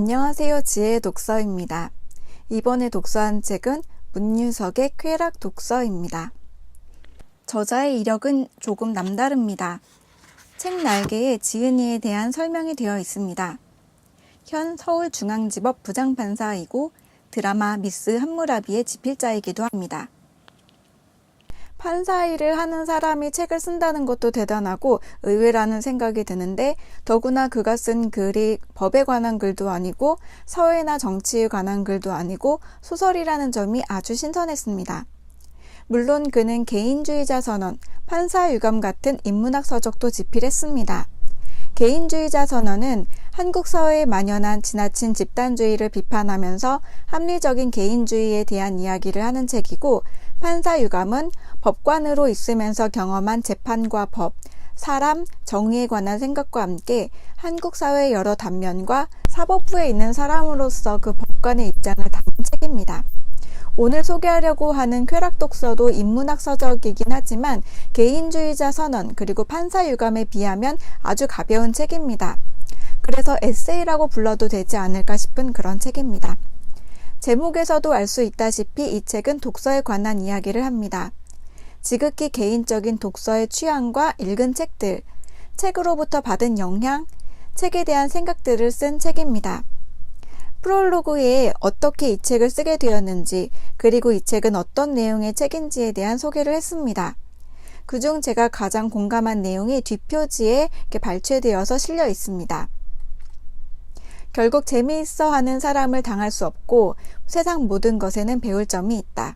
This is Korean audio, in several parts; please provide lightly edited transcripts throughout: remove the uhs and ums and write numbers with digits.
안녕하세요. 지혜의 독서입니다. 이번에 독서한 책은 문유석의 쾌락 독서입니다. 저자의 이력은 조금 남다릅니다. 책 날개에 지은이에 대한 설명이 되어 있습니다. 현 서울중앙지법 부장판사이고 드라마 미스 함무라비의 집필자이기도 합니다. 판사 일을 하는 사람이 책을 쓴다는 것도 대단하고 의외라는 생각이 드는데, 더구나 그가 쓴 글이 법에 관한 글도 아니고 사회나 정치에 관한 글도 아니고 소설이라는 점이 아주 신선했습니다. 물론 그는 개인주의자 선언, 판사 유감 같은 인문학 서적도 집필했습니다. 개인주의자 선언은 한국 사회에 만연한 지나친 집단주의를 비판하면서 합리적인 개인주의에 대한 이야기를 하는 책이고, 판사 유감은 법관으로 있으면서 경험한 재판과 법, 사람, 정의에 관한 생각과 함께 한국 사회의 여러 단면과 사법부에 있는 사람으로서 그 법관의 입장을 담은 책입니다. 오늘 소개하려고 하는 쾌락 독서도 인문학 서적이긴 하지만 개인주의자 선언 그리고 판사 유감에 비하면 아주 가벼운 책입니다. 그래서 에세이라고 불러도 되지 않을까 싶은 그런 책입니다. 제목에서도 알 수 있다시피 이 책은 독서에 관한 이야기를 합니다. 지극히 개인적인 독서의 취향과 읽은 책들, 책으로부터 받은 영향, 책에 대한 생각들을 쓴 책입니다. 프롤로그에 어떻게 이 책을 쓰게 되었는지, 그리고 이 책은 어떤 내용의 책인지에 대한 소개를 했습니다. 그중 제가 가장 공감한 내용이 뒷표지에 이렇게 발췌되어서 실려 있습니다. 결국 재미있어 하는 사람을 당할 수 없고 세상 모든 것에는 배울 점이 있다.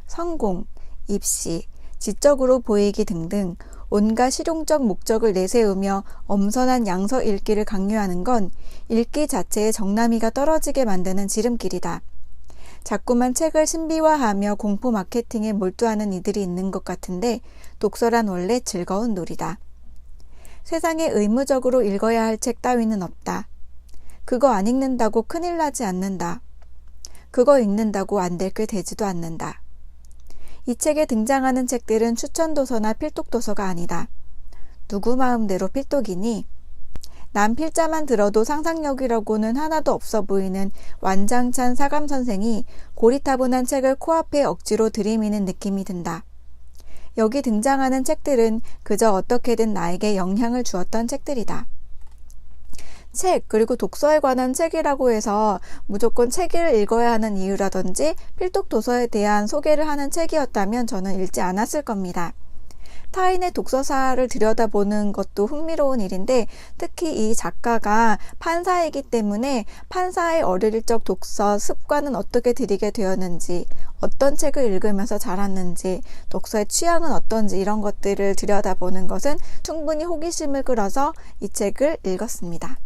성공, 입시, 지적으로 보이기 등등 온갖 실용적 목적을 내세우며 엄선한 양서 읽기를 강요하는 건 읽기 자체의 정남이가 떨어지게 만드는 지름길이다. 자꾸만 책을 신비화하며 공포 마케팅에 몰두하는 이들이 있는 것 같은데 독서란 원래 즐거운 놀이다. 세상에 의무적으로 읽어야 할 책 따위는 없다. 그거 안 읽는다고 큰일 나지 않는다. 그거 읽는다고 안 될 게 되지도 않는다. 이 책에 등장하는 책들은 추천도서나 필독도서가 아니다. 누구 마음대로 필독이니? 남 필자만 들어도 상상력이라고는 하나도 없어 보이는 완장찬 사감선생이 고리타분한 책을 코앞에 억지로 들이미는 느낌이 든다. 여기 등장하는 책들은 그저 어떻게든 나에게 영향을 주었던 책들이다. 책, 그리고 독서에 관한 책이라고 해서 무조건 책을 읽어야 하는 이유라든지 필독 도서에 대한 소개를 하는 책이었다면 저는 읽지 않았을 겁니다. 타인의 독서사를 들여다보는 것도 흥미로운 일인데, 특히 이 작가가 판사이기 때문에 판사의 어릴 적 독서 습관은 어떻게 들이게 되었는지, 어떤 책을 읽으면서 자랐는지, 독서의 취향은 어떤지 이런 것들을 들여다보는 것은 충분히 호기심을 끌어서 이 책을 읽었습니다.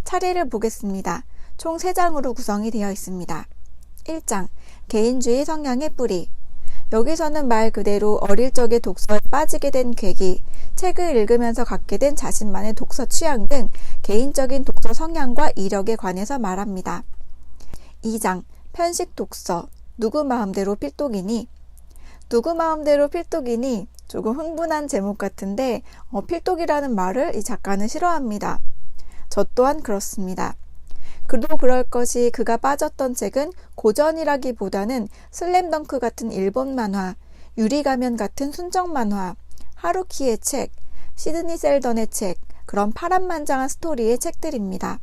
차례를 보겠습니다. 총 3장으로 구성이 되어 있습니다. 1장, 개인주의 성향의 뿌리. 여기서는 말 그대로 어릴 적에 독서에 빠지게 된 계기, 책을 읽으면서 갖게 된 자신만의 독서 취향 등 개인적인 독서 성향과 이력에 관해서 말합니다. 2장, 편식 독서. 누구 마음대로 필독이니? 누구 마음대로 필독이니? 조금 흥분한 제목 같은데 필독이라는 말을 이 작가는 싫어합니다. 저 또한 그렇습니다. 그도 그럴 것이 그가 빠졌던 책은 고전이라기보다는 슬램덩크 같은 일본 만화, 유리가면 같은 순정 만화, 하루키의 책, 시드니 셀던의 책, 그런 파란만장한 스토리의 책들입니다.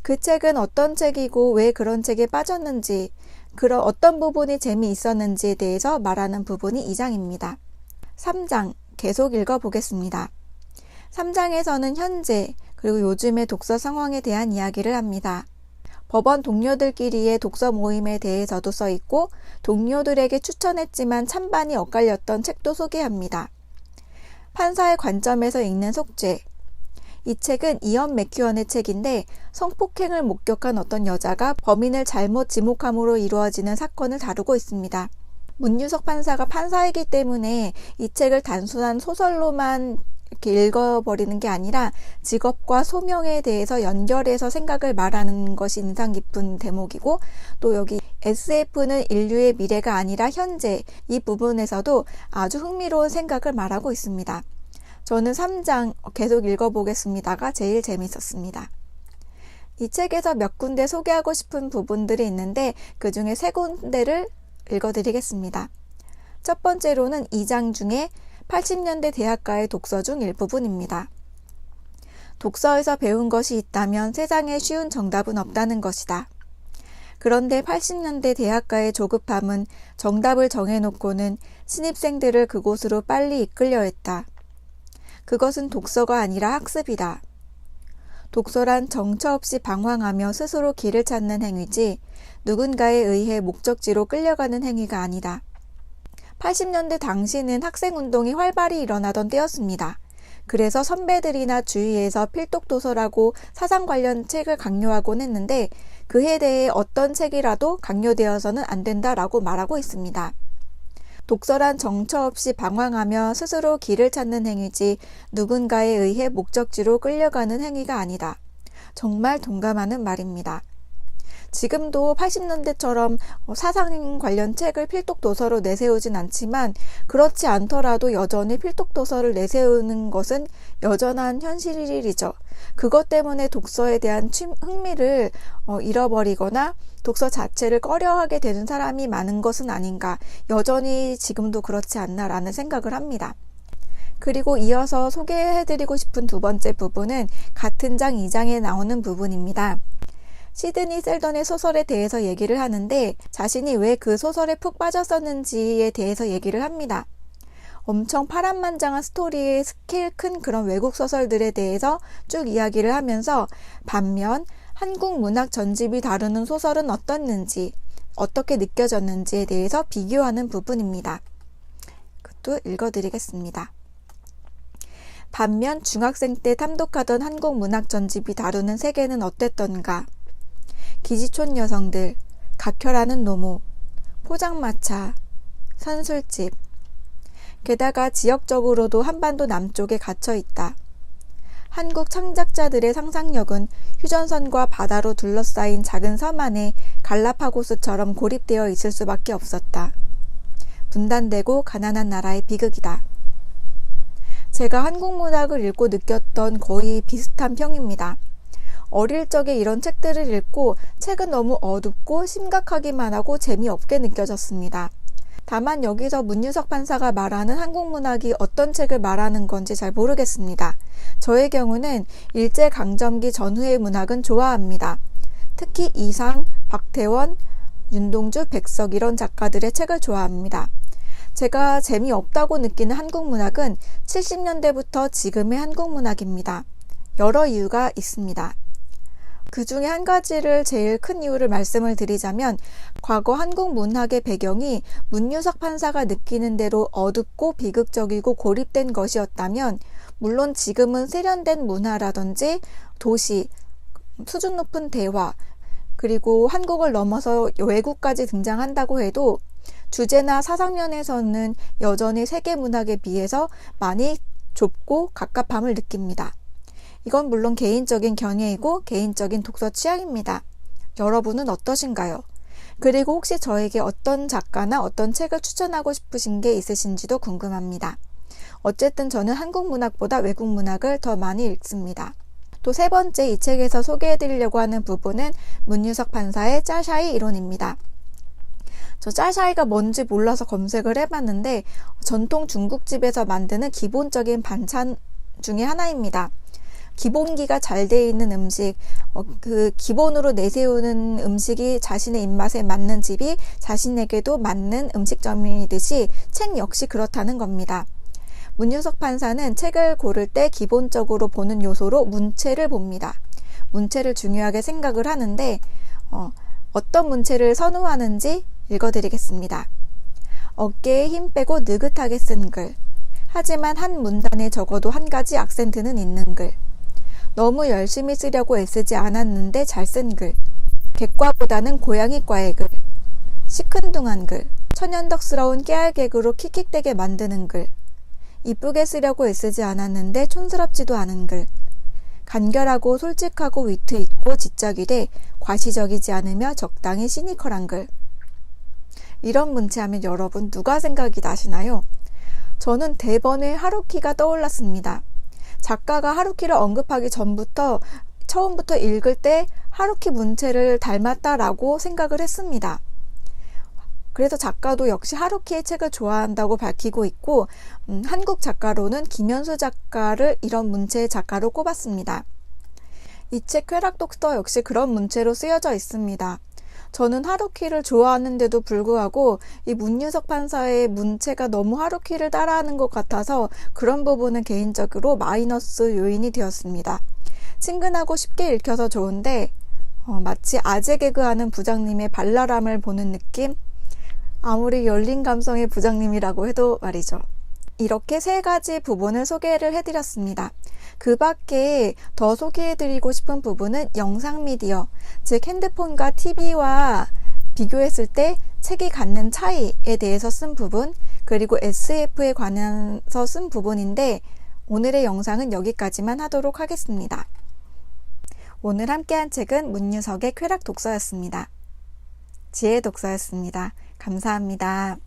그 책은 어떤 책이고 왜 그런 책에 빠졌는지, 그런 어떤 부분이 재미있었는지에 대해서 말하는 부분이 2장입니다. 3장, 계속 읽어보겠습니다. 3장에서는 현재, 그리고 요즘의 독서 상황에 대한 이야기를 합니다. 법원 동료들끼리의 독서 모임에 대해서도 써있고 동료들에게 추천했지만 찬반이 엇갈렸던 책도 소개합니다. 판사의 관점에서 읽는 속죄. 이 책은 이언 맥큐언의 책인데 성폭행을 목격한 어떤 여자가 범인을 잘못 지목함으로 이루어지는 사건을 다루고 있습니다. 문유석 판사가 판사이기 때문에 이 책을 단순한 소설로만 이렇게 읽어버리는 게 아니라 직업과 소명에 대해서 연결해서 생각을 말하는 것이 인상 깊은 대목이고, 또 여기 SF는 인류의 미래가 아니라 현재, 이 부분에서도 아주 흥미로운 생각을 말하고 있습니다. 저는 3장 계속 읽어보겠습니다가 제일 재밌었습니다. 이 책에서 몇 군데 소개하고 싶은 부분들이 있는데 그 중에 3군데를 읽어드리겠습니다. 첫 번째로는 2장 중에 80년대 대학가의 독서 중 일부분입니다. 독서에서 배운 것이 있다면 세상에 쉬운 정답은 없다는 것이다. 그런데 80년대 대학가의 조급함은 정답을 정해놓고는 신입생들을 그곳으로 빨리 이끌려 했다. 그것은 독서가 아니라 학습이다. 독서란 정처 없이 방황하며 스스로 길을 찾는 행위지 누군가에 의해 목적지로 끌려가는 행위가 아니다. 80년대 당시는 학생운동이 활발히 일어나던 때였습니다. 그래서 선배들이나 주위에서 필독도서라고 사상 관련 책을 강요하곤 했는데 그에 대해 어떤 책이라도 강요되어서는 안 된다라고 말하고 있습니다. 독서란 정처 없이 방황하며 스스로 길을 찾는 행위지 누군가에 의해 목적지로 끌려가는 행위가 아니다. 정말 동감하는 말입니다. 지금도 80년대처럼 사상 관련 책을 필독도서로 내세우진 않지만 그렇지 않더라도 여전히 필독도서를 내세우는 것은 여전한 현실이죠. 그것 때문에 독서에 대한 흥미를 잃어버리거나 독서 자체를 꺼려하게 되는 사람이 많은 것은 아닌가, 여전히 지금도 그렇지 않나라는 생각을 합니다. 그리고 이어서 소개해드리고 싶은 두 번째 부분은 같은 장 2장에 나오는 부분입니다. 시드니 셀던의 소설에 대해서 얘기를 하는데 자신이 왜 그 소설에 푹 빠졌었는지에 대해서 얘기를 합니다. 엄청 파란만장한 스토리의 스케일 큰 그런 외국 소설들에 대해서 쭉 이야기를 하면서 반면 한국 문학 전집이 다루는 소설은 어떻는지, 어떻게 느껴졌는지에 대해서 비교하는 부분입니다. 그것도 읽어드리겠습니다. 반면 중학생 때 탐독하던 한국 문학 전집이 다루는 세계는 어땠던가? 기지촌 여성들, 각혈하는 노모, 포장마차, 선술집. 게다가 지역적으로도 한반도 남쪽에 갇혀 있다. 한국 창작자들의 상상력은 휴전선과 바다로 둘러싸인 작은 섬 안에 갈라파고스처럼 고립되어 있을 수밖에 없었다. 분단되고 가난한 나라의 비극이다. 제가 한국 문학을 읽고 느꼈던 거의 비슷한 평입니다. 어릴 적에 이런 책들을 읽고 책은 너무 어둡고 심각하기만 하고 재미없게 느껴졌습니다. 다만 여기서 문유석 판사가 말하는 한국 문학이 어떤 책을 말하는 건지 잘 모르겠습니다. 저의 경우는 일제강점기 전후의 문학은 좋아합니다. 특히 이상, 박태원, 윤동주, 백석 이런 작가들의 책을 좋아합니다. 제가 재미없다고 느끼는 한국 문학은 70년대부터 지금의 한국 문학입니다. 여러 이유가 있습니다. 그 중에 한 가지를 제일 큰 이유를 말씀을 드리자면 과거 한국 문학의 배경이 문유석 판사가 느끼는 대로 어둡고 비극적이고 고립된 것이었다면 물론 지금은 세련된 문화라든지 도시, 수준 높은 대화, 그리고 한국을 넘어서 외국까지 등장한다고 해도 주제나 사상면에서는 여전히 세계 문학에 비해서 많이 좁고 갑갑함을 느낍니다. 이건 물론 개인적인 견해이고 개인적인 독서 취향입니다. 여러분은 어떠신가요? 그리고 혹시 저에게 어떤 작가나 어떤 책을 추천하고 싶으신 게 있으신지도 궁금합니다. 어쨌든 저는 한국 문학보다 외국 문학을 더 많이 읽습니다. 또 세 번째 이 책에서 소개해드리려고 하는 부분은 문유석 판사의 짜샤이 이론입니다. 저 짜샤이가 뭔지 몰라서 검색을 해봤는데 전통 중국집에서 만드는 기본적인 반찬 중에 하나입니다. 기본기가 잘 돼 있는 음식, 그 기본으로 내세우는 음식이 자신의 입맛에 맞는 집이 자신에게도 맞는 음식점이듯이 책 역시 그렇다는 겁니다. 문유석 판사는 책을 고를 때 기본적으로 보는 요소로 문체를 봅니다. 문체를 중요하게 생각을 하는데 어떤 문체를 선호하는지 읽어드리겠습니다. 어깨에 힘 빼고 느긋하게 쓴 글. 하지만 한 문단에 적어도 한 가지 악센트는 있는 글. 너무 열심히 쓰려고 애쓰지 않았는데 잘 쓴 글. 객과보다는 고양이과의 글. 시큰둥한 글. 천연덕스러운 깨알개그로 킥킥대게 만드는 글. 이쁘게 쓰려고 애쓰지 않았는데 촌스럽지도 않은 글. 간결하고 솔직하고 위트 있고 지적이되 과시적이지 않으며 적당히 시니컬한 글. 이런 문체하면 여러분 누가 생각이 나시나요? 저는 대번에 하루키가 떠올랐습니다. 작가가 하루키를 언급하기 전부터 처음부터 읽을 때 하루키 문체를 닮았다라고 생각을 했습니다. 그래서 작가도 역시 하루키의 책을 좋아한다고 밝히고 있고 한국 작가로는 김현수 작가를 이런 문체의 작가로 꼽았습니다. 이 책 쾌락독서 역시 그런 문체로 쓰여져 있습니다. 저는 하루키를 좋아하는데도 불구하고 이 문유석 판사의 문체가 너무 하루키를 따라하는 것 같아서 그런 부분은 개인적으로 마이너스 요인이 되었습니다. 친근하고 쉽게 읽혀서 좋은데 마치 아재 개그하는 부장님의 발랄함을 보는 느낌? 아무리 열린 감성의 부장님이라고 해도 말이죠. 이렇게 3가지 부분을 소개를 해드렸습니다. 그 밖에 더 소개해드리고 싶은 부분은 영상 미디어, 즉 핸드폰과 TV와 비교했을 때 책이 갖는 차이에 대해서 쓴 부분, 그리고 SF에 관해서 쓴 부분인데 오늘의 영상은 여기까지만 하도록 하겠습니다. 오늘 함께한 책은 문유석의 쾌락 독서였습니다. 지혜 독서였습니다. 감사합니다.